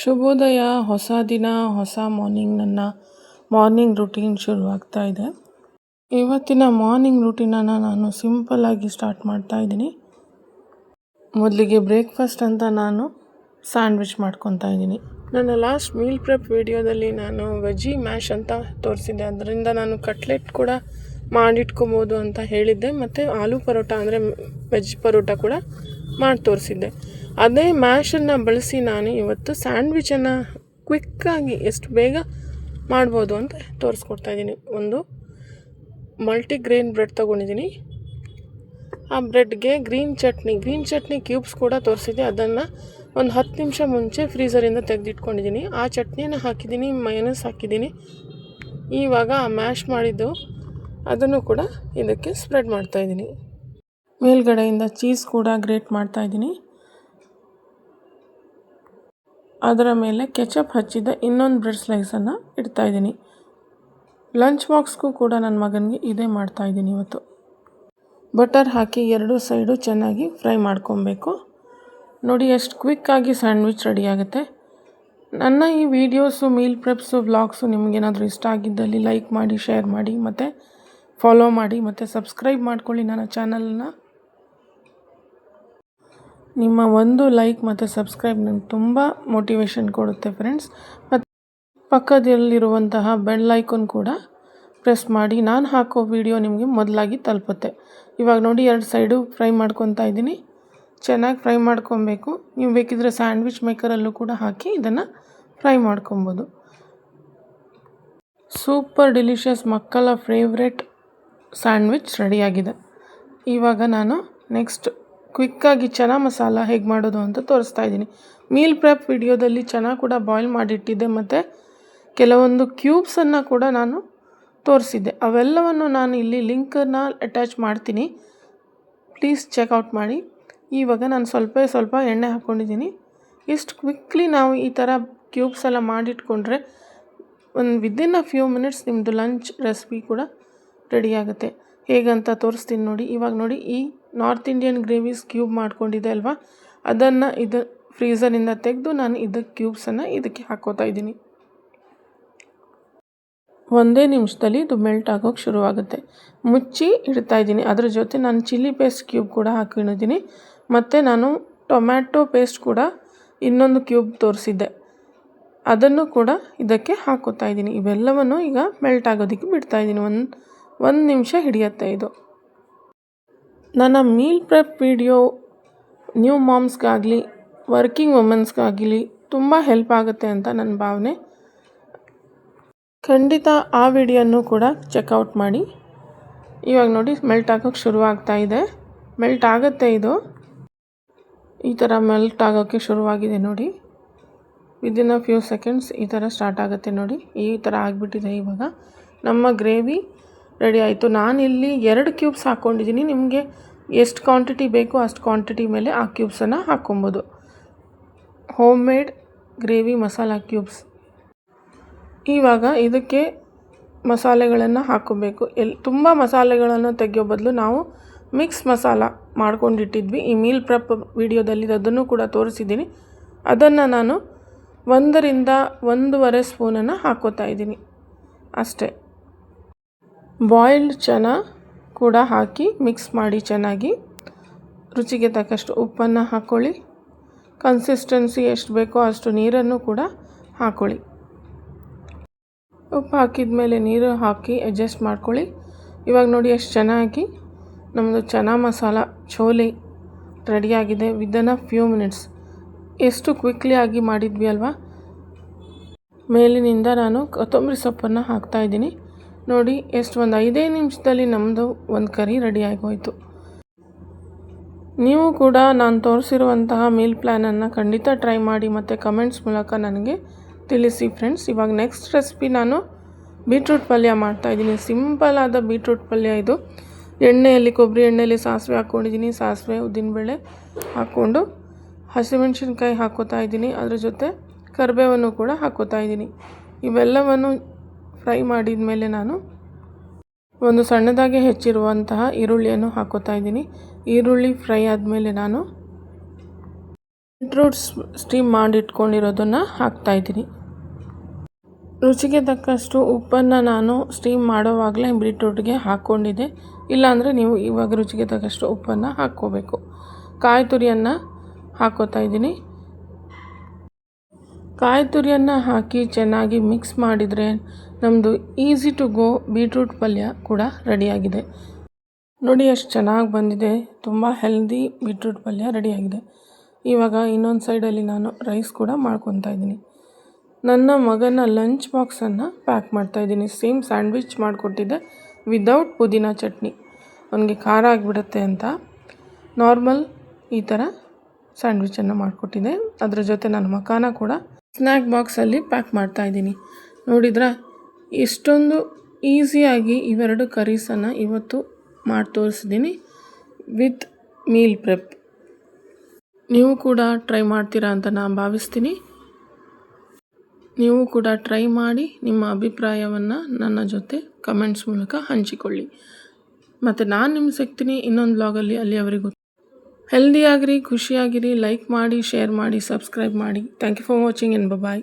ಶುಭೋದಯ. ಹೊಸ ದಿನ, ಹೊಸ ಮಾರ್ನಿಂಗ್. ನನ್ನ ಮಾರ್ನಿಂಗ್ ರೂಟೀನ್ ಶುರುವಾಗ್ತಾ ಇದೆ. ಇವತ್ತಿನ ಮಾರ್ನಿಂಗ್ ರೂಟೀನನ್ನು ನಾನು ಸಿಂಪಲ್ಲಾಗಿ ಸ್ಟಾರ್ಟ್ ಮಾಡ್ತಾ ಇದ್ದೀನಿ. ಮೊದಲಿಗೆ ಬ್ರೇಕ್ಫಾಸ್ಟ್ ಅಂತ ನಾನು ಸ್ಯಾಂಡ್ವಿಚ್ ಮಾಡ್ಕೊತಾ ಇದ್ದೀನಿ. ನನ್ನ ಲಾಸ್ಟ್ ಮೀಲ್ ಪ್ರೆಪ್ ವಿಡಿಯೋದಲ್ಲಿ ನಾನು ವೆಜ್ಜಿ ಮ್ಯಾಶ್ ಅಂತ ತೋರಿಸಿದ್ದೆ. ಅದರಿಂದ ನಾನು ಕಟ್ಲೆಟ್ ಕೂಡ ಮಾಡಿಟ್ಕೊಬೋದು ಅಂತ ಹೇಳಿದ್ದೆ, ಮತ್ತು ಆಲೂ ಪರೋಟ ಅಂದರೆ ವೆಜ್ ಪರೋಟ ಕೂಡ ಮಾಡಿ ತೋರಿಸಿದ್ದೆ. ಅದೇ ಮ್ಯಾಶನ್ನು ಬಳಸಿ ನಾನು ಇವತ್ತು ಸ್ಯಾಂಡ್ವಿಚನ್ನು ಕ್ವಿಕ್ಕಾಗಿ ಎಷ್ಟು ಬೇಗ ಮಾಡ್ಬೋದು ಅಂತ ತೋರಿಸ್ಕೊಡ್ತಾ ಇದ್ದೀನಿ. ಒಂದು ಮಲ್ಟಿಗ್ರೇನ್ ಬ್ರೆಡ್ ತೊಗೊಂಡಿದ್ದೀನಿ. ಆ ಬ್ರೆಡ್ಗೆ ಗ್ರೀನ್ ಚಟ್ನಿ ಕ್ಯೂಬ್ಸ್ ಕೂಡ ತೋರಿಸಿದ್ದೆ. ಅದನ್ನು ಒಂದು 10 ನಿಮಿಷ ಮುಂಚೆ ಫ್ರೀಝರಿಂದ ತೆಗೆದಿಟ್ಕೊಂಡಿದ್ದೀನಿ. ಆ ಚಟ್ನಿಯನ್ನು ಹಾಕಿದ್ದೀನಿ, ಮಯೋನೈಸ್ ಹಾಕಿದ್ದೀನಿ. ಇವಾಗ ಆ ಮ್ಯಾಶ್ ಮಾಡಿದ್ದು ಅದನ್ನು ಕೂಡ ಇದಕ್ಕೆ ಸ್ಪ್ರೆಡ್ ಮಾಡ್ತಾಯಿದ್ದೀನಿ. ಮೇಲ್ಗಡೆಯಿಂದ ಚೀಸ್ ಕೂಡ ಗ್ರೇಟ್ ಮಾಡ್ತಾಯಿದ್ದೀನಿ. ಅದರ ಮೇಲೆ ಕೆಚಪ್ ಹಚ್ಚಿದ ಇನ್ನೊಂದು ಬ್ರೆಡ್ ಸ್ಲೈಸನ್ನು ಇಡ್ತಾಯಿದ್ದೀನಿ. ಲಂಚ್ ಬಾಕ್ಸ್ಗೂ ಕೂಡ ನನ್ನ ಮಗನಿಗೆ ಇದೇ ಮಾಡ್ತಾಯಿದ್ದೀನಿ ಇವತ್ತು. ಬಟರ್ ಹಾಕಿ 2 ಸೈಡು ಚೆನ್ನಾಗಿ ಫ್ರೈ ಮಾಡ್ಕೊಬೇಕು. ನೋಡಿ ಎಷ್ಟು ಕ್ವಿಕ್ಕಾಗಿ ಸ್ಯಾಂಡ್ವಿಚ್ ರೆಡಿ ಆಗುತ್ತೆ. ನನ್ನ ಈ ವಿಡಿಯೋಸು, ಮೀಲ್ ಪ್ರೆಪ್ಸು, ವ್ಲಾಗ್ಸು ನಿಮಗೇನಾದರೂ ಇಷ್ಟ ಆಗಿದ್ದಲ್ಲಿ ಲೈಕ್ ಮಾಡಿ, ಶೇರ್ ಮಾಡಿ, ಮತ್ತು ಫಾಲೋ ಮಾಡಿ, ಮತ್ತು ಸಬ್ಸ್ಕ್ರೈಬ್ ಮಾಡ್ಕೊಳ್ಳಿ ನನ್ನ ಚಾನಲನ್ನು. ನಿಮ್ಮ ಒಂದು ಲೈಕ್ ಮತ್ತು ಸಬ್ಸ್ಕ್ರೈಬ್ ನನಗೆ ತುಂಬ ಮೋಟಿವೇಶನ್ ಕೊಡುತ್ತೆ ಫ್ರೆಂಡ್ಸ್. ಮತ್ತು ಪಕ್ಕದಲ್ಲಿರುವಂತಹ ಬೆಲ್ ಐಕಾನ್ ಕೂಡ ಪ್ರೆಸ್ ಮಾಡಿ. ನಾನು ಹಾಕೋ ವಿಡಿಯೋ ನಿಮಗೆ ಮೊದಲಾಗಿ ತಲುಪುತ್ತೆ. ಇವಾಗ ನೋಡಿ 2 ಸೈಡು ಫ್ರೈ ಮಾಡ್ಕೊತಾ ಇದ್ದೀನಿ. ಚೆನ್ನಾಗಿ ಫ್ರೈ ಮಾಡ್ಕೊಬೇಕು. ನೀವು ಬೇಕಿದ್ರೆ ಸ್ಯಾಂಡ್ವಿಚ್ ಮೇಕರಲ್ಲೂ ಕೂಡ ಹಾಕಿ ಇದನ್ನು ಫ್ರೈ ಮಾಡ್ಕೊಬೋದು. ಸೂಪರ್ ಡಿಲಿಷಿಯಸ್ ಮಕ್ಕಳ ಫೇವ್ರೆಟ್ ಸ್ಯಾಂಡ್ವಿಚ್ ರೆಡಿಯಾಗಿದೆ. ಇವಾಗ ನಾನು ನೆಕ್ಸ್ಟ್ ಕ್ವಿಕ್ಕಾಗಿ ಚನಾ ಮಸಾಲ ಹೇಗೆ ಮಾಡೋದು ಅಂತ ತೋರಿಸ್ತಾ ಇದ್ದೀನಿ. ಮೀಲ್ ಪ್ರೆಪ್ ವಿಡಿಯೋದಲ್ಲಿ ಚನಾ ಕೂಡ ಬಾಯ್ಲ್ ಮಾಡಿಟ್ಟಿದ್ದೆ, ಮತ್ತು ಕೆಲವೊಂದು ಕ್ಯೂಬ್ಸನ್ನು ಕೂಡ ನಾನು ತೋರಿಸಿದ್ದೆ. ಅವೆಲ್ಲವನ್ನು ನಾನು ಇಲ್ಲಿ ಲಿಂಕನ್ನು ಅಟ್ಯಾಚ್ ಮಾಡ್ತೀನಿ, ಪ್ಲೀಸ್ ಚೆಕ್ಔಟ್ ಮಾಡಿ. ಇವಾಗ ನಾನು ಸ್ವಲ್ಪ ಎಣ್ಣೆ ಹಾಕ್ಕೊಂಡಿದ್ದೀನಿ. ಇಷ್ಟು ಕ್ವಿಕ್ಲಿ ನಾವು ಈ ಥರ ಕ್ಯೂಬ್ಸ್ ಎಲ್ಲ ಮಾಡಿಟ್ಕೊಂಡ್ರೆ ಒಂದು ವಿದಿನ್ ಅ ಫ್ಯೂ ಮಿನಿಟ್ಸ್ ನಿಮ್ಮದು ಲಂಚ್ ರೆಸಿಪಿ ಕೂಡ ರೆಡಿಯಾಗುತ್ತೆ. ಹೇಗಂತ ತೋರಿಸ್ತೀನಿ ನೋಡಿ. ಇವಾಗ ನೋಡಿ, ಈ ನಾರ್ತ್ ಇಂಡಿಯನ್ ಗ್ರೇವೀಸ್ ಕ್ಯೂಬ್ ಮಾಡ್ಕೊಂಡಿದ್ದೆ ಅಲ್ವಾ, ಅದನ್ನು ಇದು ಫ್ರೀಝರಿಂದ ತೆಗೆದು ನಾನು ಇದಕ್ಕೆ ಕ್ಯೂಬ್ಸನ್ನು ಇದಕ್ಕೆ ಹಾಕೋತಾ ಇದ್ದೀನಿ. 1 ನಿಮಿಷದಲ್ಲಿ ಇದು ಮೆಲ್ಟ್ ಆಗೋಕ್ಕೆ ಶುರುವಾಗುತ್ತೆ. ಮುಚ್ಚಿ ಇಡ್ತಾಯಿದ್ದೀನಿ. ಅದ್ರ ಜೊತೆ ನಾನು ಚಿಲ್ಲಿ ಪೇಸ್ಟ್ ಕ್ಯೂಬ್ ಕೂಡ ಹಾಕಿದ್ದೀನಿ, ಮತ್ತು ನಾನು ಟೊಮ್ಯಾಟೊ ಪೇಸ್ಟ್ ಕೂಡ ಇನ್ನೊಂದು ಕ್ಯೂಬ್ ತೋರಿಸಿದ್ದೆ, ಅದನ್ನು ಕೂಡ ಇದಕ್ಕೆ ಹಾಕೋತಾ ಇದ್ದೀನಿ. ಇವೆಲ್ಲವನ್ನು ಈಗ ಮೆಲ್ಟ್ ಆಗೋದಕ್ಕೆ ಬಿಡ್ತಾಯಿದ್ದೀನಿ. ಒಂದು ನಿಮಿಷ ಹಿಡಿಯುತ್ತೆ ಇದು. ನನ್ನ ಮೀಲ್ ಪ್ರೆಪ್ ವಿಡಿಯೋ ನ್ಯೂ ಮಾಮ್ಸ್ಗಾಗಲಿ, ವರ್ಕಿಂಗ್ ವುಮೆನ್ಸ್ಗಾಗಲಿ ತುಂಬ ಹೆಲ್ಪ್ ಆಗುತ್ತೆ ಅಂತ ನನ್ನ ಭಾವನೆ. ಖಂಡಿತ ಆ ವಿಡಿಯೋನು ಕೂಡ ಚೆಕ್ಔಟ್ ಮಾಡಿ. ಇವಾಗ ನೋಡಿ ಮೆಲ್ಟ್ ಆಗೋಕ್ಕೆ ಶುರುವಾಗ್ತಾ ಇದೆ. ಮೆಲ್ಟ್ ಆಗುತ್ತೆ, ಇದು ಈ ಥರ ಮೆಲ್ಟ್ ಆಗೋಕ್ಕೆ ಶುರುವಾಗಿದೆ ನೋಡಿ. ವಿದಿನ್ ಅ ಫ್ಯೂ ಸೆಕೆಂಡ್ಸ್ ಈ ಥರ ಸ್ಟಾರ್ಟ್ ಆಗುತ್ತೆ ನೋಡಿ. ಈ ಥರ ಆಗಿಬಿಟ್ಟಿದೆ. ಇವಾಗ ನಮ್ಮ ಗ್ರೇವಿ ರೆಡಿ ಆಯಿತು. ನಾನಿಲ್ಲಿ 2 ಕ್ಯೂಬ್ಸ್ ಹಾಕ್ಕೊಂಡಿದ್ದೀನಿ. ನಿಮಗೆ ಎಷ್ಟು ಕ್ವಾಂಟಿಟಿ ಬೇಕೋ ಅಷ್ಟು ಕ್ವಾಂಟಿಟಿ ಮೇಲೆ ಆ ಕ್ಯೂಬ್ಸನ್ನು ಹಾಕ್ಕೊಬೋದು. Home made gravy masala cubes. ಇವಾಗ ಇದಕ್ಕೆ ಮಸಾಲೆಗಳನ್ನು ಹಾಕ್ಕೋಬೇಕು. ತುಂಬ ಮಸಾಲೆಗಳನ್ನು ತೆಗೆಯೋ ಬದಲು ನಾವು ಮಿಕ್ಸ್ ಮಸಾಲ ಮಾಡ್ಕೊಂಡಿಟ್ಟಿದ್ವಿ. ಈ ಮೀಲ್ ಪ್ರೆಪ್ ವಿಡಿಯೋದಲ್ಲಿ ಅದನ್ನು ಕೂಡ ತೋರಿಸಿದ್ದೀನಿ. ಅದನ್ನು ನಾನು 1 ರಿಂದ 1.5 ಸ್ಪೂನನ್ನು ಹಾಕ್ಕೋತಾ ಇದ್ದೀನಿ ಅಷ್ಟೇ. ಬಾಯ್ಲ್ಡ್ ಚನಾ ಕೂಡ ಹಾಕಿ ಮಿಕ್ಸ್ ಮಾಡಿ ಚೆನ್ನಾಗಿ. ರುಚಿಗೆ ತಕ್ಕಷ್ಟು ಉಪ್ಪನ್ನು ಹಾಕ್ಕೊಳ್ಳಿ. ಕನ್ಸಿಸ್ಟೆನ್ಸಿ ಎಷ್ಟು ಬೇಕೋ ಅಷ್ಟು ನೀರನ್ನು ಕೂಡ ಹಾಕ್ಕೊಳ್ಳಿ. ಉಪ್ಪು ಹಾಕಿದ ಮೇಲೆ ನೀರು ಹಾಕಿ ಅಡ್ಜಸ್ಟ್ ಮಾಡ್ಕೊಳ್ಳಿ. ಇವಾಗ ನೋಡಿ ಎಷ್ಟು ಚೆನ್ನಾಗಿ ನಮ್ಮದು ಚನಾ ಮಸಾಲ ಛೋಲೆ ರೆಡಿಯಾಗಿದೆ. Within a few minutes. ಎಷ್ಟು ಕ್ವಿಕ್ಲಿ ಆಗಿ ಮಾಡಿದ್ವಿ ಅಲ್ವಾ. ಮೇಲಿನಿಂದ ನಾನು ಕೊತ್ತಂಬರಿ ಸೊಪ್ಪನ್ನು ಹಾಕ್ತಾಯಿದ್ದೀನಿ. ನೋಡಿ ಎಷ್ಟು ಒಂದು 5 ನಿಮಿಷದಲ್ಲಿ ನಮ್ಮದು ಒಂದು ಕರಿ ರೆಡಿ ಆಗೋಯಿತು. ನೀವು ಕೂಡ ನಾನು ತೋರಿಸಿರುವಂತಹ ಮೀಲ್ ಪ್ಲ್ಯಾನನ್ನು ಖಂಡಿತ ಟ್ರೈ ಮಾಡಿ, ಮತ್ತು ಕಮೆಂಟ್ಸ್ ಮೂಲಕ ನನಗೆ ತಿಳಿಸಿ ಫ್ರೆಂಡ್ಸ್. ಇವಾಗ ನೆಕ್ಸ್ಟ್ ರೆಸಿಪಿ ನಾನು ಬೀಟ್ರೂಟ್ ಪಲ್ಯ ಮಾಡ್ತಾಯಿದ್ದೀನಿ. ಸಿಂಪಲ್ ಆದ ಬೀಟ್ರೂಟ್ ಪಲ್ಯ ಇದು. ಕೊಬ್ಬರಿ ಎಣ್ಣೆಯಲ್ಲಿ ಸಾಸಿವೆ ಹಾಕ್ಕೊಂಡಿದ್ದೀನಿ. ಸಾಸಿವೆ, ಉದ್ದಿನಬೇಳೆ ಹಾಕ್ಕೊಂಡು ಹಸಿಮೆಣ್ಸಿನ್ಕಾಯಿ ಹಾಕ್ಕೋತಾ ಇದ್ದೀನಿ. ಅದ್ರ ಜೊತೆ ಕರಿಬೇವನ್ನು ಕೂಡ ಹಾಕ್ಕೋತಾ ಇದ್ದೀನಿ. ಇವೆಲ್ಲವನ್ನು ಫ್ರೈ ಮಾಡಿದ ಮೇಲೆ ನಾನು ಒಂದು ಸಣ್ಣದಾಗಿ ಹೆಚ್ಚಿರುವಂತಹ ಈರುಳ್ಳಿಯನ್ನು ಹಾಕ್ಕೋತಾ ಇದ್ದೀನಿ. ಈರುಳ್ಳಿ ಫ್ರೈ ಆದಮೇಲೆ ನಾನು ಬೀಟ್ರೂಟ್ ಸ್ಟೀಮ್ ಮಾಡಿಟ್ಕೊಂಡಿರೋದನ್ನು ಹಾಕ್ತಾಯಿದ್ದೀನಿ. ರುಚಿಗೆ ತಕ್ಕಷ್ಟು ಉಪ್ಪನ್ನು ನಾನು ಸ್ಟೀಮ್ ಮಾಡೋವಾಗಲೇ ಬೀಟ್ರೂಟ್ಗೆ ಹಾಕ್ಕೊಂಡಿದ್ದೆ. ಇಲ್ಲಾಂದರೆ ನೀವು ಇವಾಗ ರುಚಿಗೆ ತಕ್ಕಷ್ಟು ಉಪ್ಪನ್ನು ಹಾಕ್ಕೋಬೇಕು. ಕಾಯಿ ತುರಿಯನ್ನು ಹಾಕ್ಕೋತಾ ಇದ್ದೀನಿ. ಕಾಯಿ ತುರಿಯನ್ನು ಹಾಕಿ ಚೆನ್ನಾಗಿ ಮಿಕ್ಸ್ ಮಾಡಿದರೆ ನಮ್ಮದು ಈಸಿ ಟು ಗೋ ಬೀಟ್ರೂಟ್ ಪಲ್ಯ ಕೂಡ ರೆಡಿಯಾಗಿದೆ. ನೋಡಿ ಎಷ್ಟು ಚೆನ್ನಾಗಿ ಬಂದಿದೆ. ತುಂಬ ಹೆಲ್ದಿ ಬೀಟ್ರೂಟ್ ಪಲ್ಯ ರೆಡಿಯಾಗಿದೆ. ಇವಾಗ ಇನ್ನೊಂದು ಸೈಡಲ್ಲಿ ನಾನು ರೈಸ್ ಕೂಡ ಮಾಡ್ಕೊತಾ ಇದ್ದೀನಿ. ನನ್ನ ಮಗನ ಲಂಚ್ ಬಾಕ್ಸನ್ನು ಪ್ಯಾಕ್ ಮಾಡ್ತಾಯಿದ್ದೀನಿ. ಸೇಮ್ ಸ್ಯಾಂಡ್ವಿಚ್ ಮಾಡಿಕೊಟ್ಟಿದ್ದೆ ವಿದೌಟ್ ಪುದೀನ ಚಟ್ನಿ. ಅವನಿಗೆ ಖಾರ ಆಗಿಬಿಡುತ್ತೆ ಅಂತ ನಾರ್ಮಲ್ ಈ ಥರ ಸ್ಯಾಂಡ್ವಿಚನ್ನು ಮಾಡಿಕೊಟ್ಟಿದ್ದೆ. ಅದ್ರ ಜೊತೆ ನನ್ನ ಮಕಾನ ಕೂಡ ಸ್ನ್ಯಾಕ್ ಬಾಕ್ಸಲ್ಲಿ ಪ್ಯಾಕ್ ಮಾಡ್ತಾಯಿದ್ದೀನಿ. ನೋಡಿದ್ರಾ ಎಷ್ಟೊಂದು ಈಸಿಯಾಗಿ ಇವೆರಡು ಕರೀಸನ್ನು ಇವತ್ತು ಮಾಡಿ ತೋರಿಸಿದ್ದೀನಿ ವಿತ್ ಮೀಲ್ ಪ್ರೆಪ್. ನೀವು ಕೂಡ ಟ್ರೈ ಮಾಡ್ತೀರಾ ಅಂತ ನಾನು ಭಾವಿಸ್ತೀನಿ. ನೀವು ಕೂಡ ಟ್ರೈ ಮಾಡಿ ನಿಮ್ಮ ಅಭಿಪ್ರಾಯವನ್ನು ನನ್ನ ಜೊತೆ ಕಮೆಂಟ್ಸ್ ಮೂಲಕ ಹಂಚಿಕೊಳ್ಳಿ. ಮತ್ತು ನಾನು ನಿಮ್ಗೆ ಸಿಗ್ತೀನಿ ಇನ್ನೊಂದು ವ್ಲಾಗಲ್ಲಿ. ಅಲ್ಲಿಯವರೆಗೂ ಹೆಲ್ದಿಯಾಗಿರಿ, ಖುಷಿಯಾಗಿರಿ. ಲೈಕ್ ಮಾಡಿ, ಶೇರ್ ಮಾಡಿ, ಸಬ್ಸ್ಕ್ರೈಬ್ ಮಾಡಿ. Thank you for watching and bye.